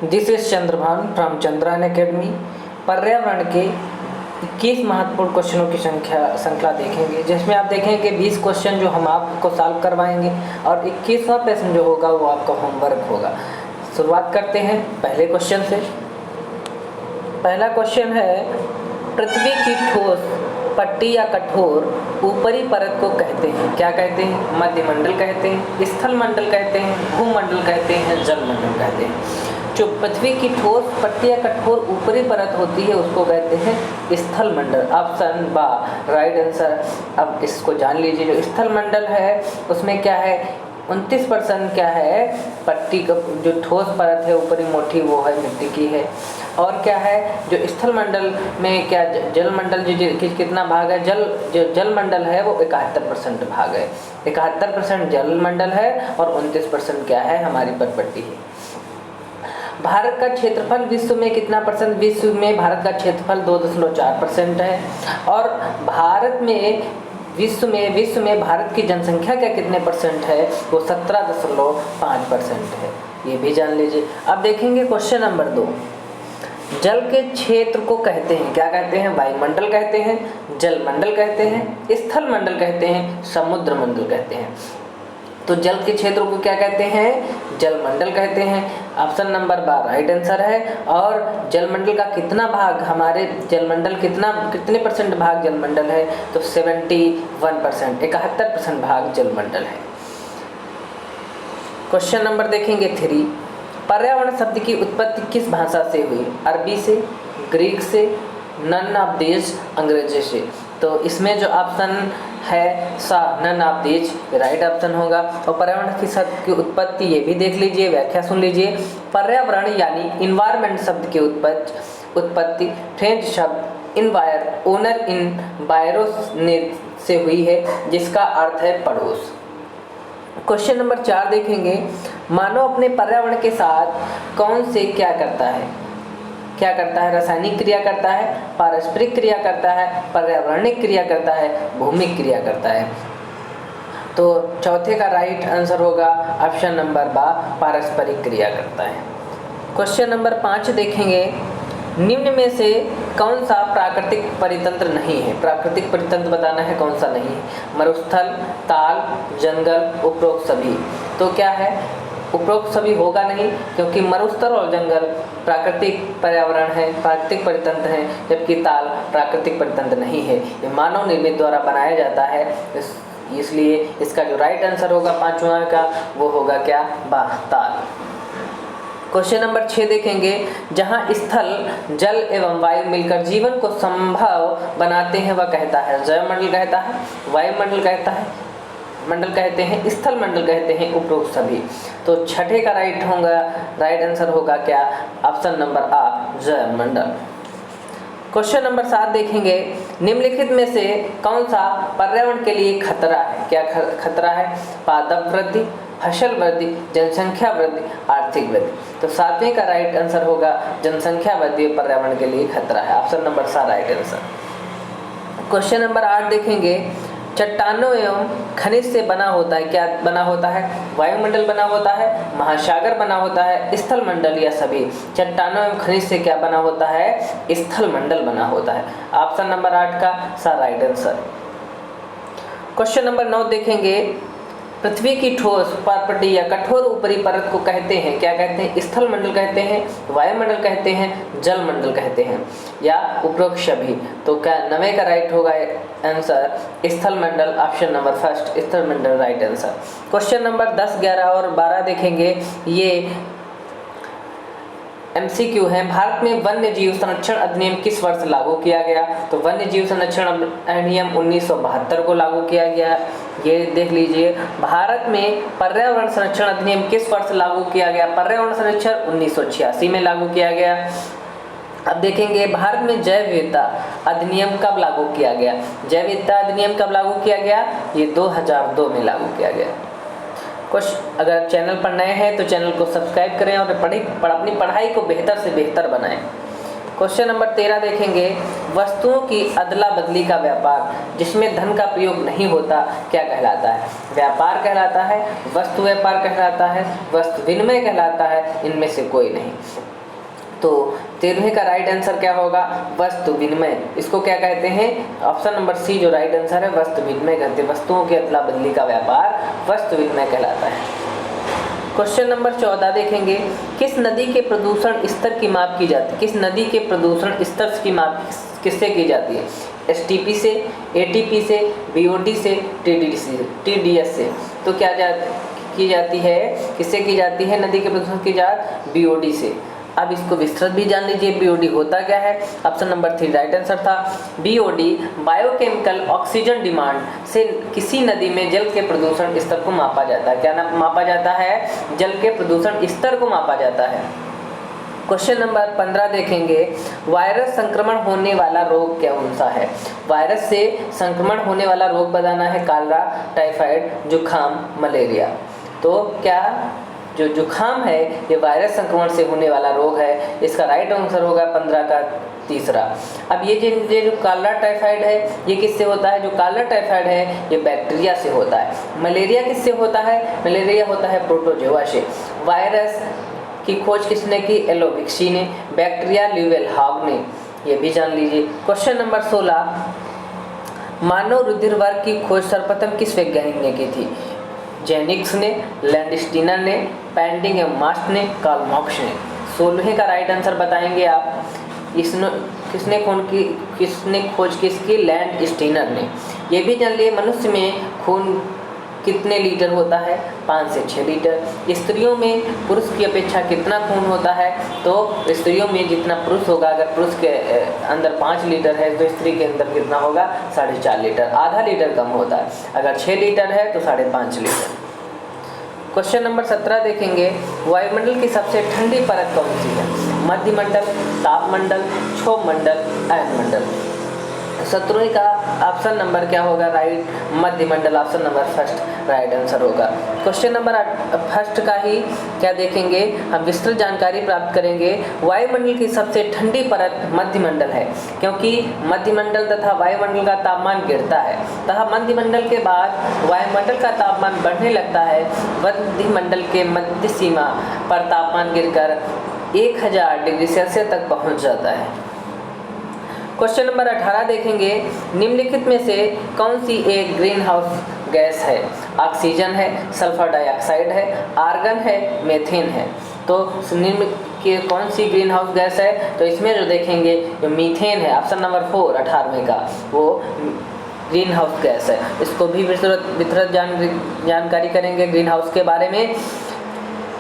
This is Chandrabhan from Chandrayaan academy. पर्यावरण के 21 महत्वपूर्ण क्वेश्चनों की श्रृंखला देखेंगे, जिसमें आप देखेंगे 20 क्वेश्चन जो हम आपको सॉल्व करवाएंगे और 21वां प्रश्न जो होगा वो आपका होमवर्क होगा। शुरुआत करते हैं पहले क्वेश्चन से। पहला क्वेश्चन है, पृथ्वी की ठोस पट्टी या कठोर ऊपरी परत को कहते हैं, क्या कहते हैं? मध्यमंडल कहते हैं, स्थल मंडल कहते हैं, भूमंडल कहते हैं, जल मंडल कहते हैं। जो पृथ्वी की ठोस पट्टी या कठोर ऊपरी परत होती है उसको कहते हैं स्थल मंडल। ऑप्शन बा राइट आंसर। अब इसको जान लीजिए, जो स्थल मंडल है उसमें क्या है, 29% क्या है, पट्टी का जो ठोस परत है ऊपरी मोटी वो है मिट्टी की है। और क्या है, जो स्थल मंडल में क्या जल मंडल जो कितना भाग है, जो जल मंडल है वो 71% भाग है। 71% जल मंडल है और 29% क्या है, हमारी परपट्टी है। भारत का क्षेत्रफल विश्व में कितना परसेंट? विश्व में भारत का क्षेत्रफल 2.4% है। और भारत में विश्व में भारत की जनसंख्या क्या कितने परसेंट है, वो 17.5% है। ये भी जान लीजिए। अब देखेंगे क्वेश्चन नंबर 2। जल के क्षेत्र को कहते हैं, क्या कहते हैं? वायुमंडल कहते हैं, जल मंडल कहते हैं, स्थल मंडल कहते हैं, समुद्र मंडल कहते हैं। तो जल के क्षेत्र को क्या कहते हैं? जल मंडल कहते हैं। ऑप्शन नंबर 12 राइट आंसर है। और जल मंडल का कितना भाग, हमारे जल मंडल कितने परसेंट भाग जल मंडल है, तो 71%, 71% भाग जल मंडल है। क्वेश्चन नंबर देखेंगे 3। पर्यावरण शब्द की उत्पत्ति किस भाषा से हुई? अरबी से, ग्रीक से, नन ऑफ दीज, अंग्रेजी से। तो इसमें जो ऑप्शन है सा none of these right option होगा। और पर्यावरण की शब्द की उत्पत्ति ये भी देख लीजिए, व्याख्या सुन लीजिए। पर्यावरण यानी इन्वायरमेंट शब्द की उत्पत्ति फ्रेंच शब्द इन्वायर ओनर इन बायरोस से हुई है, जिसका अर्थ है पड़ोस। क्वेश्चन नंबर 4 देखेंगे, मानव अपने पर्यावरण के साथ कौन से क्या करता है? क्या करता है? रासायनिक क्रिया करता है, पारस्परिक क्रिया करता है, पर्यावरणिक क्रिया करता है, भौमिक क्रिया करता है। तो चौथे का राइट आंसर होगा ऑप्शन नंबर बा, पारस्परिक क्रिया करता है। क्वेश्चन नंबर 5 देखेंगे, निम्न में से कौन सा प्राकृतिक परितंत्र नहीं है? प्राकृतिक परितंत्र बताना है कौन सा नहीं है। मरुस्थल, ताल, जंगल, उपरोक्त सभी। तो क्या है, उपरोक्त सभी होगा नहीं, क्योंकि मरुस्थल और जंगल प्राकृतिक पर्यावरण है, प्राकृतिक परितंत्र है, जबकि ताल प्राकृतिक परितंत्र नहीं है, ये मानव निर्मित द्वारा बनाया जाता है। इसलिए इसका जो राइट आंसर होगा 5वां का वो होगा क्या, बा, ताल। क्वेश्चन नंबर 6 देखेंगे, जहाँ स्थल, जल एवं वायु मिलकर जीवन को संभव बनाते हैं वह कहता है? जलमंडल कहता है, वायुमंडल कहता है, मंडल कहते हैं, स्थल मंडल कहते हैं, उपरोक्त सभी। तो छठे का राइट आंसर होगा क्या, ऑप्शन नंबर आ, जलमंडल। क्वेश्चन नंबर 7 देखेंगे, निम्नलिखित में से कौन सा पर्यावरण के लिए खतरा है? क्या खतरा है? पादप वृद्धि, फसल वृद्धि, जनसंख्या वृद्धि, आर्थिक वृद्धि। तो 7वें का राइट आंसर होगा जनसंख्या वृद्धि पर्यावरण के लिए खतरा है, ऑप्शन नंबर सा राइट आंसर। क्वेश्चन नंबर 8 देखेंगे, चट्टानों एवं खनिज से बना होता है, क्या बना होता है? वायुमंडल बना होता है, महासागर बना होता है, स्थल मंडल या सभी। चट्टानों एवं खनिज से क्या बना होता है? स्थल मंडल बना होता है, ऑप्शन नंबर 8 का सा राइट आंसर। क्वेश्चन नंबर 9 देखेंगे, पृथ्वी की ठोस पट्टी या कठोर ऊपरी परत को कहते हैं, क्या कहते हैं? स्थल मंडल कहते हैं, वायुमंडल कहते हैं, जल मंडल कहते हैं, या उपरोक्त सभी। तो क्या 9वें का राइट होगा आंसर स्थल मंडल, ऑप्शन नंबर फर्स्ट स्थल मंडल राइट आंसर। क्वेश्चन नंबर 10, 11 और 12 देखेंगे, ये MCQ है। भारत में वन्य जीव संरक्षण अधिनियम किस वर्ष लागू किया गया? तो वन्य जीव संरक्षण अधिनियम 1972 को लागू किया गया। ये देख लीजिए, भारत में पर्यावरण संरक्षण अधिनियम किस वर्ष लागू किया गया? पर्यावरण संरक्षण 1986 में लागू किया गया। अब देखेंगे, भारत में जैव विविधता अधिनियम कब लागू किया गया? जैव विविधता अधिनियम कब लागू किया गया? ये 2002 में लागू किया गया। अगर चैनल पर नए हैं तो चैनल को सब्सक्राइब करें और अपनी पढ़ाई को बेहतर से बेहतर बनाएं। क्वेश्चन नंबर 13 देखेंगे, वस्तुओं की अदला बदली का व्यापार जिसमें धन का प्रयोग नहीं होता क्या कहलाता है? व्यापार कहलाता है, वस्तु व्यापार कहलाता है, वस्तु विनिमय कहलाता है, इनमें से कोई नहीं। तो 13वें का राइट आंसर क्या होगा? वस्तु विनिमय। इसको क्या कहते हैं? ऑप्शन नंबर सी जो राइट आंसर है, वस्तु विनिमय कहते हैं। वस्तुओं की अदला बदली का व्यापार वस्तु विनिमय कहलाता है। क्वेश्चन नंबर 14 देखेंगे, किस नदी के प्रदूषण स्तर की माप की जाती है? किस नदी के प्रदूषण स्तर की माप किससे की जाती है? एसटीपी से, एटीपी से, बीओडी से, टीडीएस से। तो क्या की जाती है? किससे की जाती है नदी के प्रदूषण की जांच? बीओडी से। अब इसको विस्तृत भी जान लीजिए, बीओडी होता क्या है? ऑप्शन नंबर 3 राइट आंसर था। बीओडी बायोकेमिकल ऑक्सीजन डिमांड से किसी नदी में जल के प्रदूषण स्तर को मापा जाता है। क्या मापा जाता है? जल के प्रदूषण स्तर को मापा जाता है। क्वेश्चन नंबर 15 देखेंगे, वायरस संक्रमण होने वाला रोग कौन सा है? वायरस से संक्रमण होने वाला रोग बताना है, कालरा, टाइफाइड, जुखाम, मलेरिया। तो क्या जो जुखाम है ये वायरस संक्रमण से होने वाला रोग है। इसका राइट आंसर होगा 15 का तीसरा। अब ये जो कालरा टाइफाइड है ये किससे होता है? जो कालरा टाइफाइड है ये बैक्टीरिया से होता है। मलेरिया किससे होता है? मलेरिया होता है प्रोटोजोआ से। वायरस की खोज किसने की? एलोविक्सी ने। बैक्टीरिया ल्यूवेलहॉग ने। ये भी जान लीजिए। क्वेश्चन नंबर 16, मानव रुधिर वर्ग की खोज सर्वप्रथम किस वैज्ञानिक ने की थी? जेनिक्स ने, लैंडस्टीनर ने, पैंडिंग एवं मास्ट ने, कार्ल मॉक्स ने। 16वें का राइट आंसर बताएंगे आप। किसने खोज किसकी? लैंडस्टीनर ने। ये भी जान लिए, मनुष्य में खून कितने लीटर होता है? 5 से 6 लीटर। स्त्रियों में पुरुष की अपेक्षा कितना खून होता है? तो स्त्रियों में जितना पुरुष होगा, अगर पुरुष के अंदर 5 लीटर है तो स्त्री के अंदर कितना होगा? 4.5 लीटर, आधा लीटर कम होता है। अगर 6 लीटर है तो 5.5 लीटर। क्वेश्चन नंबर 17 देखेंगे, वायुमंडल की सबसे ठंडी परत कौन सी है? मध्यमंडल, तापमंडल, क्षोभमंडल, अयनमंडल। 17 का ऑप्शन नंबर क्या होगा? राइट, मध्यमंडल। Option number first right answer होगा। क्वेश्चन नंबर फर्स्ट का ही क्या देखेंगे, हम विस्तृत जानकारी प्राप्त करेंगे। वायुमंडल की सबसे ठंडी परत मध्यमंडल है, क्योंकि मध्यमंडल तथा वायुमंडल का तापमान गिरता है तथा मध्यमंडल के बाद वायुमंडल का तापमान बढ़ने लगता है। मध्यमंडल के मध्य सीमा पर तापमान गिरकर 1000 डिग्री सेल्सियस तक पहुँच जाता है। क्वेश्चन नंबर 18 देखेंगे, निम्नलिखित में से कौन सी एक ग्रीन हाउस गैस है? ऑक्सीजन है, सल्फर डाइऑक्साइड है, आर्गन है, मीथेन है। तो निम्न की कौन सी ग्रीन हाउस गैस है? तो इसमें जो देखेंगे जो मीथेन है, ऑप्शन नंबर 4 18वें का, वो ग्रीन हाउस गैस है। इसको भी विस्तृत जानकारी करेंगे ग्रीन हाउस के बारे में।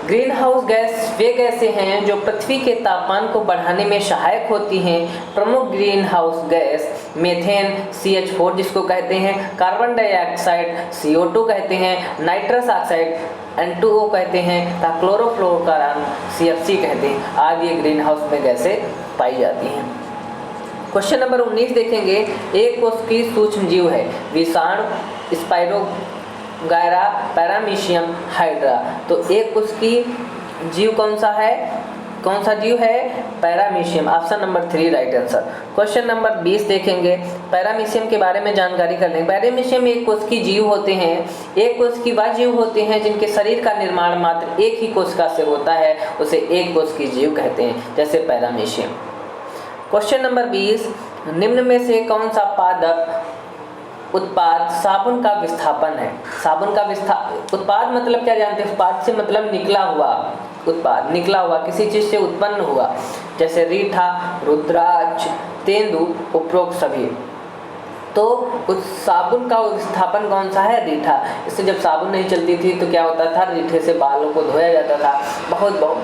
ग्रीन हाउस गैस वे गैसें हैं जो पृथ्वी के तापमान को बढ़ाने में सहायक होती हैं। प्रमुख green house gas methane CH4 जिसको कहते हैं, कार्बन डाइऑक्साइड CO2 कहते हैं, नाइट्रस ऑक्साइड N2O कहते हैं तथा क्लोरोफ्लोरोकार्बन CFC कहते हैं। आज ये ग्रीन हाउस में गैसें पाई जाती हैं। क्वेश्चन नंबर 19 देखेंगे, एक कोश की सूक्ष्म जीव है, विषाणु, स्पाइरो गायरा, पैरामीशियम, हाइड्रा। तो एक उसकी जीव कौन सा है? कौन सा जीव है? Paramecium. Option number 3 right answer. Question number 20 देखेंगे, पैरामीशियम के बारे में जानकारी कर लेंगे। पैरामीशियम एक कोश की जीव होते हैं। एक कोश की वह जीव होते हैं जिनके शरीर का निर्माण मात्र एक ही कोशिका से होता है, उसे एक कोश की जीव कहते हैं, जैसे पैरामीशियम। क्वेश्चन नंबर 20, निम्न में से कौन सा पादप उत्पाद साबुन का विस्थापन है? साबुन का उत्पाद मतलब क्या जानते हैं? उत्पाद से मतलब निकला हुआ उत्पाद, निकला हुआ किसी चीज से उत्पन्न हुआ, जैसे रीठा, रुद्राक्ष, तेंदु, उपरोक्त सभी। तो उस साबुन का विस्थापन कौन सा है? रीठा। इससे जब साबुन नहीं चलती थी तो क्या होता था? रीठे से बालों को धोया जाता था। जो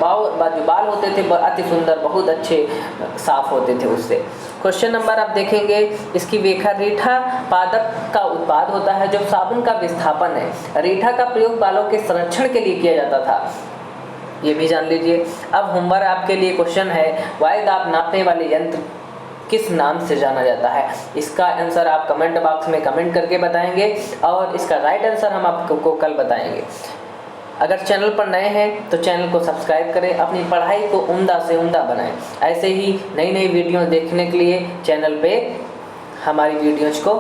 बाल होते थे अति सुंदर, बहुत अच्छे साफ होते थे उससे। क्वेश्चन नंबर आप देखेंगे, इसकी व्याख्या, रीठा पादप का उत्पाद होता है जो साबुन का विस्थापन है। रीठा का प्रयोग बालों के संरक्षण के लिए किया जाता था, ये भी जान लीजिए। अब होमवर्क आपके लिए क्वेश्चन है, वायु दाब नापने वाले यंत्र किस नाम से जाना जाता है? इसका आंसर आप कमेंट बॉक्स में कमेंट करके बताएंगे और इसका राइट आंसर हम आपको कल बताएंगे। अगर चैनल पर नए हैं तो चैनल को सब्सक्राइब करें, अपनी पढ़ाई को उम्दा से उम्दा बनाएं। ऐसे ही नई नई वीडियो देखने के लिए चैनल पे हमारी वीडियोज़ को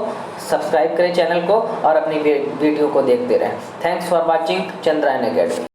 सब्सक्राइब करें चैनल को और अपनी वीडियो को देखते रहें। Thanks for watching Chandrayan academy.